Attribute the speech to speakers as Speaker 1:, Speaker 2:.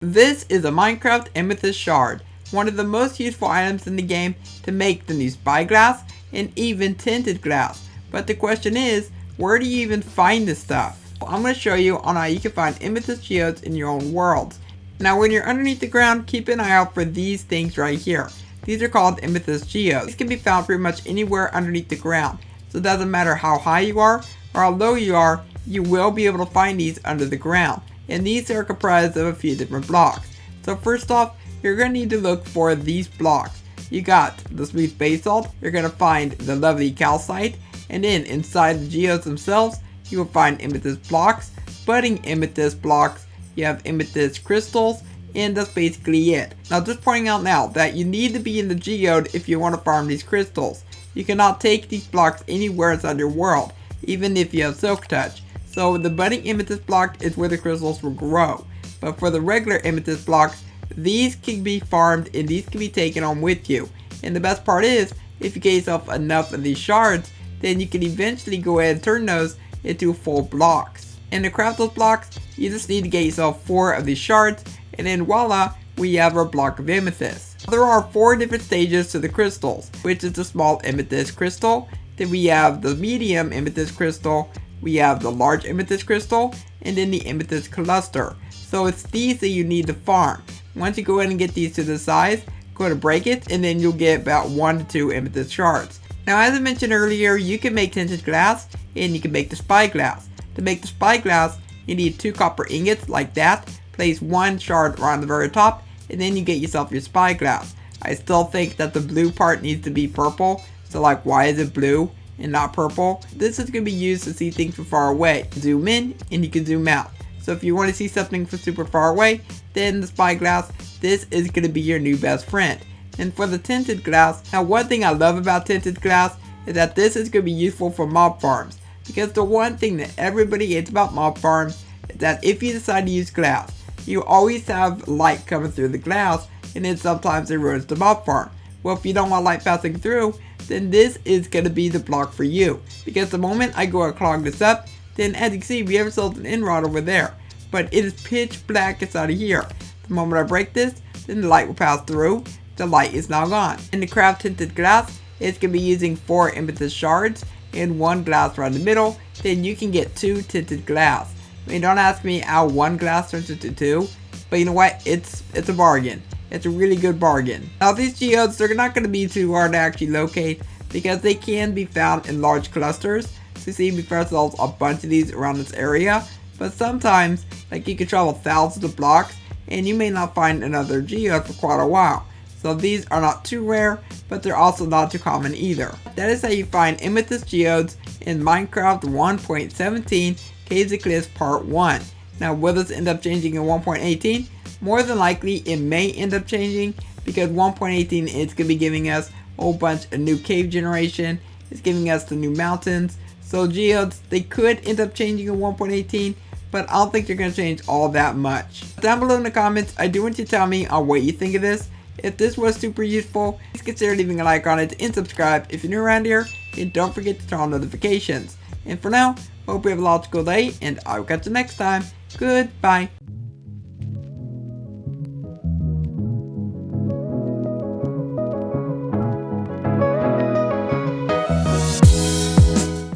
Speaker 1: This is a Minecraft Amethyst Shard, one of the most useful items in the game to make the new spyglass and even tinted glass. But the question is, where do you even find this stuff? Well, I'm going to show you on how you can find Amethyst Geodes in your own world. Now when you're underneath the ground, keep an eye out for these things right here. These are called Amethyst Geodes. These can be found pretty much anywhere underneath the ground. So it doesn't matter how high you are or how low you are, you will be able to find these under the ground. And these are comprised of a few different blocks. So first off, you're going to need to look for these blocks. You got the smooth basalt, you're going to find the lovely calcite, and then inside the geodes themselves, you will find amethyst blocks, budding amethyst blocks, you have amethyst crystals, and that's basically it. Now just pointing out now that you need to be in the geode if you want to farm these crystals. You cannot take these blocks anywhere inside your world, even if you have silk touch. So the budding amethyst block is where the crystals will grow. But for the regular amethyst blocks, these can be farmed and these can be taken on with you. And the best part is, if you get yourself enough of these shards, then you can eventually go ahead and turn those into full blocks. And to craft those blocks, you just need to get yourself 4 of these shards, and then voila, we have our block of amethyst. There are 4 different stages to the crystals, which is the small amethyst crystal, then we have the medium amethyst crystal, we have the large amethyst crystal, and then the amethyst cluster. So it's these that you need to farm. Once you go ahead and get these to the size, go ahead and break it, and then you'll get about 1 to 2 amethyst shards. Now as I mentioned earlier, you can make tinted glass, and you can make the spyglass. To make the spyglass, you need 2 copper ingots like that, place 1 shard around the very top, and then you get yourself your spyglass. I still think that the blue part needs to be purple, so like why is it blue and not purple? This is going to be used to see things from far away. Zoom in and you can zoom out. So if you want to see something from super far away, then the spyglass, this is going to be your new best friend. And for the tinted glass, now one thing I love about tinted glass is that this is going to be useful for mob farms. Because the one thing that everybody hates about mob farms is that if you decide to use glass, you always have light coming through the glass, and then sometimes it ruins the mob farm. Well, if you don't want light passing through, then this is going to be the block for you. Because the moment I go and clog this up, then as you can see, we have ourselves an end rod over there. But it is pitch black inside of here. The moment I break this, then the light will pass through. The light is now gone. In the craft tinted glass, it's going to be using 4 amethyst shards and 1 glass around the middle. Then you can get 2 tinted glass. I mean, don't ask me how 1 glass turns into 2. But you know what? It's a bargain. It's a really good bargain. Now these geodes, they're not going to be too hard to actually locate because they can be found in large clusters. So you see, we found ourselves a bunch of these around this area. But sometimes, like you can travel thousands of blocks and you may not find another geode for quite a while. So these are not too rare, but they're also not too common either. That is how you find Amethyst Geodes in Minecraft 1.17 Caves and Cliffs Part 1. Now will this end up changing in 1.18? More than likely it may end up changing because 1.18 is going to be giving us a whole bunch of new cave generation. It's giving us the new mountains. So geodes, they could end up changing in 1.18, but I don't think they're going to change all that much. Down below in the comments, I do want you to tell me on what you think of this. If this was super useful, please consider leaving a like on it and subscribe if you're new around here. And don't forget to turn on notifications. And for now, hope you have a logical day and I will catch you next time. Goodbye.